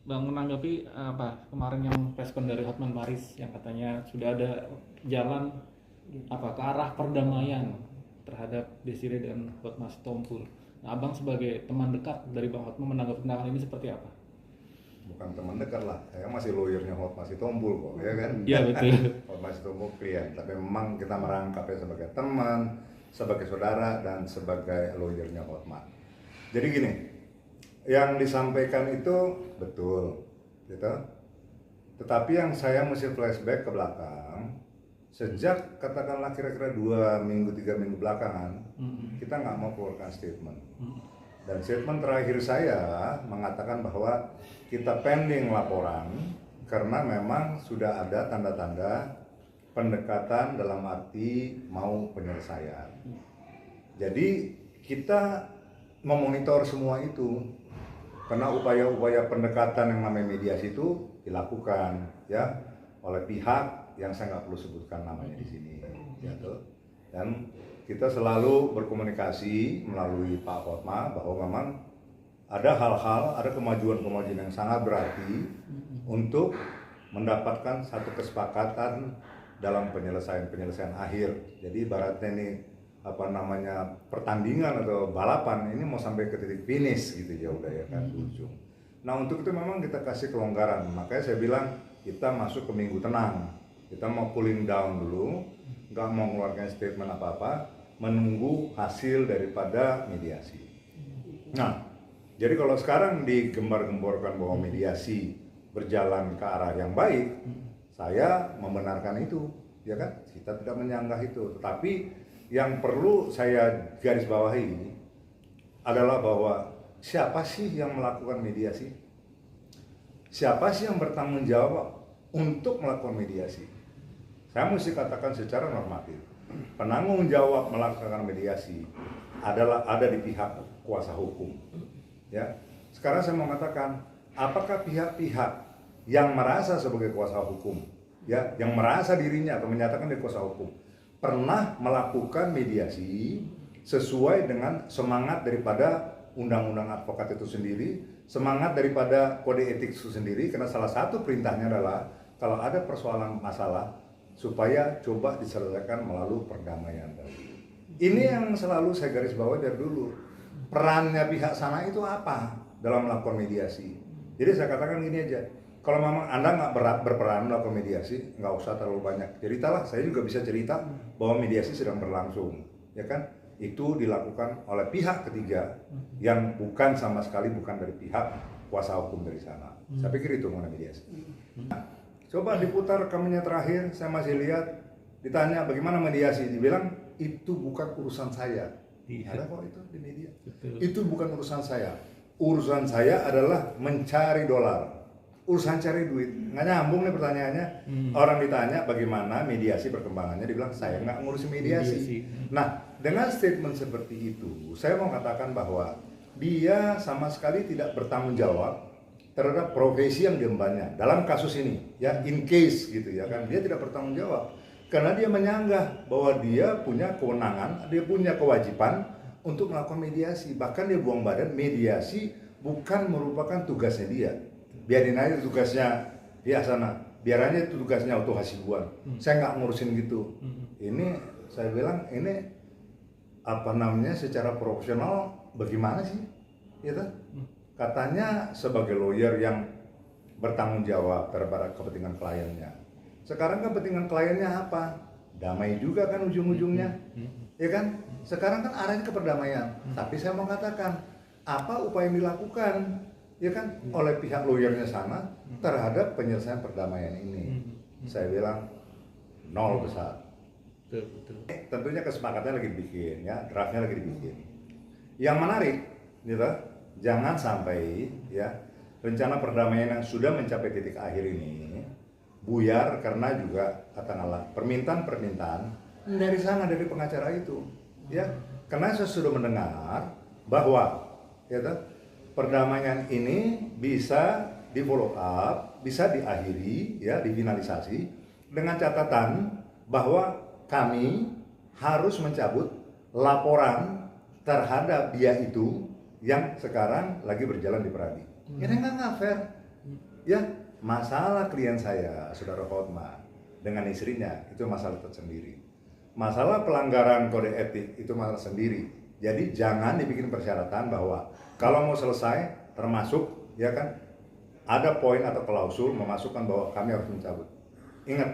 Bang menanggapi apa kemarin yang preskon dari Hotman Paris yang katanya sudah ada jalan apa ke arah perdamaian terhadap Desire dan Hotma Sitompul. Nah, Abang sebagai teman dekat dari Bang Hotma menanggapi tindakan ini seperti apa? Bukan teman dekat lah, saya masih lawyernya Hotma Sitompul kok, ya kan? Iya betul. Hotma Sitompul klien, tapi memang kita merangkapnya sebagai teman, sebagai saudara, dan sebagai lawyernya Hotma. Jadi gini, yang disampaikan itu betul, gitu. Tetapi yang saya mesti flashback ke belakang, sejak katakanlah kira-kira 2 minggu, 3 minggu belakangan, kita nggak mau keluarkan statement. Dan statement terakhir saya mengatakan bahwa kita pending laporan karena memang sudah ada tanda-tanda pendekatan dalam arti mau penyelesaian. Jadi kita memonitor semua itu karena upaya-upaya pendekatan yang namanya mediasi itu dilakukan ya oleh pihak yang saya nggak perlu sebutkan namanya di sini, ya tuh. Dan kita selalu berkomunikasi melalui Pak Hotma bahwa memang ada hal-hal, ada kemajuan-kemajuan yang sangat berarti untuk mendapatkan satu kesepakatan dalam penyelesaian akhir. Jadi ibaratnya ini apa namanya pertandingan atau balapan ini mau sampai ke titik finish gitu ya udah ya kan di ujung. Nah untuk itu memang kita kasih kelonggaran, makanya saya bilang kita masuk ke minggu tenang, kita mau cooling down dulu, nggak mau mengeluarkan statement apa-apa, menunggu hasil daripada mediasi. Nah jadi kalau sekarang digembar-gemborkan bahwa mediasi berjalan ke arah yang baik, saya membenarkan itu, ya kan? Kita tidak menyanggah itu, tetapi yang perlu saya garis bawahi adalah bahwa siapa sih yang melakukan mediasi? Siapa sih yang bertanggung jawab untuk melakukan mediasi? Saya mesti katakan secara normatif, penanggung jawab melakukan mediasi adalah ada di pihak kuasa hukum. Ya, sekarang saya mau katakan, apakah pihak-pihak yang merasa sebagai kuasa hukum, ya, yang merasa dirinya atau menyatakan dia kuasa hukum, pernah melakukan mediasi sesuai dengan semangat daripada undang-undang advokat itu sendiri, semangat daripada kode etik itu sendiri, karena salah satu perintahnya adalah kalau ada persoalan masalah supaya coba diselesaikan melalui perdamaian tadi. Ini yang selalu saya garis bawahi dari dulu. Perannya pihak sana itu apa dalam melakukan mediasi? Jadi saya katakan gini aja, kalau memang Anda nggak berperan melakukan mediasi, nggak usah terlalu banyak ceritalah. Saya juga bisa cerita bahwa mediasi sedang berlangsung, ya kan? Itu dilakukan oleh pihak ketiga yang bukan sama sekali bukan dari pihak kuasa hukum dari sana. Saya pikir itu mengenai mediasi. Nah, coba diputar rekamannya terakhir, saya masih lihat, ditanya bagaimana mediasi, dibilang itu bukan urusan saya. Ada kok itu di media. Betul. Itu bukan urusan saya. Urusan saya adalah mencari dolar. Urusan cari duit. Nggak nyambung nih pertanyaannya. Orang ditanya bagaimana mediasi perkembangannya, dibilang saya nggak ngurusin mediasi. Nah, dengan statement seperti itu, saya mau katakan bahwa dia sama sekali tidak bertanggung jawab terhadap profesi yang diembannya. Dalam kasus ini, ya in case gitu ya kan, dia tidak bertanggung jawab. Karena dia menyanggah bahwa dia punya kewenangan, dia punya kewajiban untuk melakukan mediasi. Bahkan dia buang badan, mediasi bukan merupakan tugasnya dia. Biarin aja tugasnya dia sana, biar aja itu tugasnya Oto Hasibuan. Saya nggak ngurusin gitu. Ini saya bilang ini apa namanya secara profesional bagaimana sih? Gitu. Katanya sebagai lawyer yang bertanggung jawab terhadap kepentingan kliennya. Sekarang kepentingan kliennya apa? Damai juga kan ujung-ujungnya, ya kan? Sekarang kan arahnya ke perdamaian. Tapi saya mau katakan, apa upaya yang dilakukan, ya kan, oleh pihak lawyernya sana terhadap penyelesaian perdamaian ini? Saya bilang nol besar. Betul. Tentunya kesepakatannya lagi dibikin, ya, draftnya lagi dibikin. Yang menarik, gitu, jangan sampai, ya, rencana perdamaian yang sudah mencapai titik akhir ini buyar karena juga katakanlah permintaan dari sana, dari pengacara itu, ya, karena saya sudah mendengar bahwa ya, perdamaian ini bisa di follow up, bisa diakhiri, ya, difinalisasi dengan catatan bahwa kami harus mencabut laporan terhadap dia itu yang sekarang lagi berjalan di Peradi. Ini nggak fair. Ya, masalah klien saya, Saudara Hotman, dengan istrinya, itu masalah tersendiri. Masalah pelanggaran kode etik, itu masalah sendiri. Jadi jangan dibikin persyaratan bahwa kalau mau selesai, termasuk, ya kan, ada poin atau klausul memasukkan bahwa kami harus mencabut. Ingat,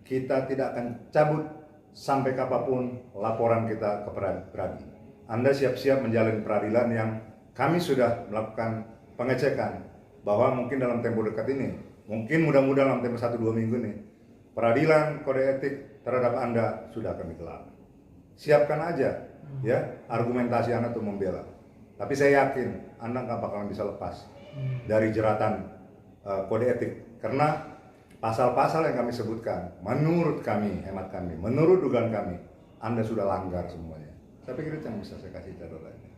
kita tidak akan cabut sampai kapanpun laporan kita ke Pradi. Anda siap-siap menjalani peradilan yang kami sudah melakukan pengecekan bahwa mungkin dalam tempo dekat ini, mungkin mudah-mudahan dalam tempo 1-2 minggu ini, peradilan kode etik terhadap Anda sudah kami gelar. Siapkan aja ya argumentasi Anda untuk membela. Tapi saya yakin Anda nggak bakalan bisa lepas dari jeratan kode etik, karena pasal-pasal yang kami sebutkan, menurut kami, hemat kami, menurut dugaan kami, Anda sudah langgar semuanya. Saya pikir itu yang bisa saya kasih catatannya.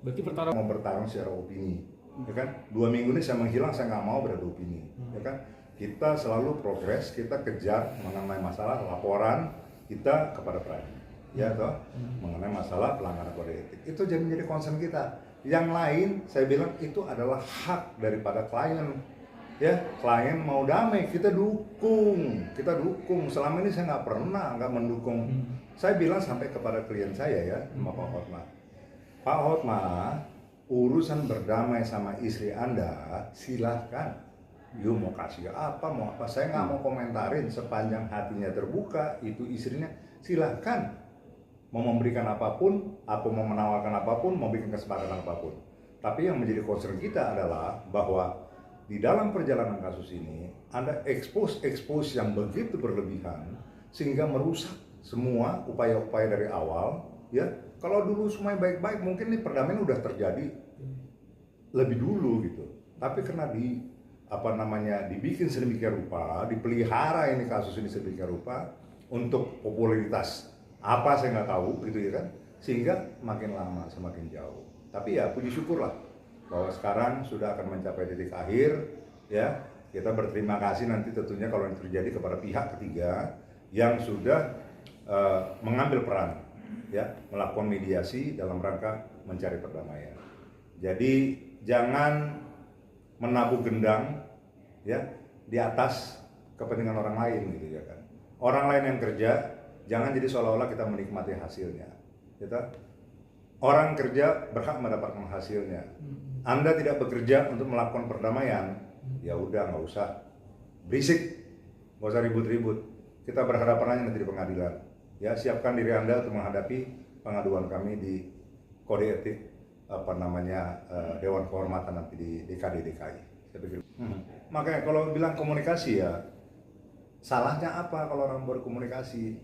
Berarti pertarungan Mau bertarung secara opini, ya kan? 2 minggu ini saya menghilang, saya nggak mau berada opini, ya kan? Kita selalu progres, kita kejar mengenai masalah laporan kita kepada Pradi, ya toh, mengenai masalah pelanggaran kode etik. Itu jadi menjadi concern kita. Yang lain, saya bilang itu adalah hak daripada klien. Ya, klien mau damai, kita dukung. Selama ini saya nggak mendukung. Saya bilang sampai kepada klien saya ya, sama Pak Hotma. Pak Hotma, urusan berdamai sama istri Anda, silahkan. You mau kasih apa, saya nggak mau komentarin, sepanjang hatinya terbuka, itu istrinya, silahkan. Mau memberikan apapun, mau menawarkan apapun, mau bikin kesepakatan apapun. Tapi yang menjadi concern kita adalah bahwa di dalam perjalanan kasus ini ada expose yang begitu berlebihan sehingga merusak semua upaya-upaya dari awal. Ya, kalau dulu semuanya baik-baik, mungkin ini perdamaian udah terjadi lebih dulu gitu. Tapi karena dibikin sedemikian rupa, dipelihara ini kasus ini sedemikian rupa untuk popularitas apa saya nggak tahu gitu ya kan, sehingga makin lama semakin jauh. Tapi ya puji syukurlah bahwa sekarang sudah akan mencapai titik akhir. Ya, kita berterima kasih nanti tentunya kalau yang terjadi kepada pihak ketiga yang sudah mengambil peran, ya, melakukan mediasi dalam rangka mencari perdamaian. Jadi jangan menabuh gendang ya di atas kepentingan orang lain gitu ya kan. Orang lain yang kerja, jangan jadi seolah-olah kita menikmati hasilnya. Gitu. Orang kerja berhak mendapatkan hasilnya. Anda tidak bekerja untuk melakukan perdamaian, ya udah nggak usah berisik, nggak usah ribut-ribut. Kita berhadapan aja nanti di pengadilan. Ya, siapkan diri Anda untuk menghadapi pengaduan kami di kode etik Dewan Kehormatan nanti di DKD DKI. Saya pikir. Makanya kalau bilang komunikasi ya, salahnya apa kalau orang berkomunikasi?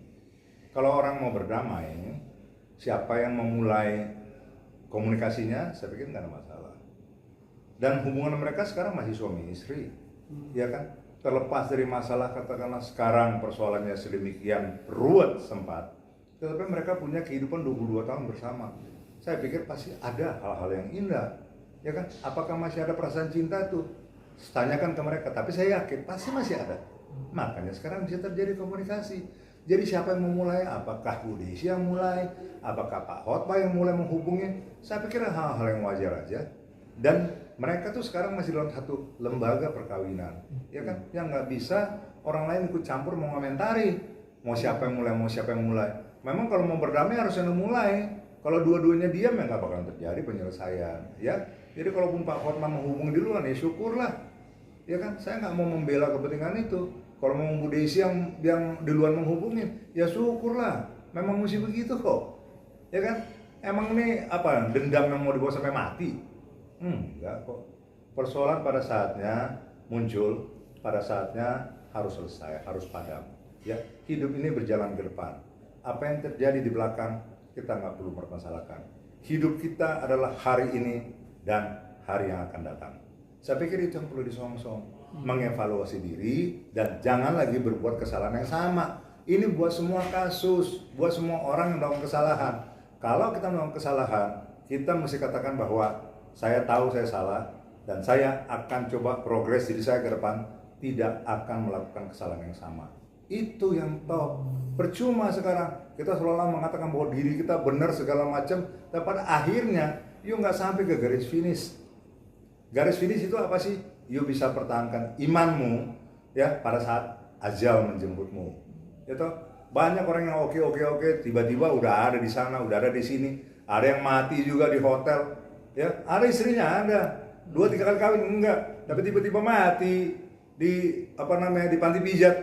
Kalau orang mau berdamai, siapa yang memulai komunikasinya, saya pikir nggak ada masalah. Dan hubungan mereka sekarang masih suami istri, ya kan? Terlepas dari masalah katakanlah sekarang persoalannya sedemikian ruwet sempat, tetapi mereka punya kehidupan 22 tahun bersama. Saya pikir pasti ada hal-hal yang indah, ya kan? Apakah masih ada perasaan cinta tuh? Tanyakan ke mereka, tapi saya yakin pasti masih ada. Makanya sekarang bisa terjadi komunikasi. Jadi siapa yang memulai? Apakah Bu Desi yang mulai? Apakah Pak Hotma yang mulai menghubungi? Saya pikir hal-hal yang wajar aja. Dan mereka tuh sekarang masih dalam satu lembaga perkawinan, ya kan? Yang nggak bisa orang lain ikut campur mau komentari. Mau siapa yang mulai? Memang kalau mau berdamai harus yang mulai. Kalau dua-duanya diam ya nggak bakalan terjadi penyelesaian, ya. Jadi kalaupun Pak Hotma menghubungi duluan ya syukurlah, ya kan? Saya nggak mau membela kepentingan itu. Kalau mau Bu Desi yang duluan menghubungin, ya syukurlah. Memang mesti begitu kok, ya kan? Emang ini apa? Dendam yang mau dibawa sampai mati? Enggak kok. Persoalan pada saatnya muncul, pada saatnya harus selesai, harus padam. Ya, hidup ini berjalan ke depan. Apa yang terjadi di belakang kita nggak perlu mempermasalahkan. Hidup kita adalah hari ini dan hari yang akan datang. Saya pikir itu yang perlu disongsong, mengevaluasi diri dan jangan lagi berbuat kesalahan yang sama. Ini buat semua kasus, buat semua orang yang melakukan kesalahan. Kalau kita melakukan kesalahan, kita mesti katakan bahwa saya tahu saya salah dan saya akan coba progres diri saya ke depan, tidak akan melakukan kesalahan yang sama. Itu yang top. Percuma sekarang kita selalu mengatakan bahwa diri kita benar segala macam, tapi pada akhirnya yuk nggak sampai ke garis finish. Garis finish itu apa sih? you bisa pertahankan imanmu ya pada saat ajal menjemputmu. Ya toh, banyak orang yang oke, tiba-tiba udah ada di sana, udah ada di sini. Ada yang mati juga di hotel, ya. Ada istrinya ada 2-3 kali kawin enggak, tapi tiba-tiba mati di di panti pijat.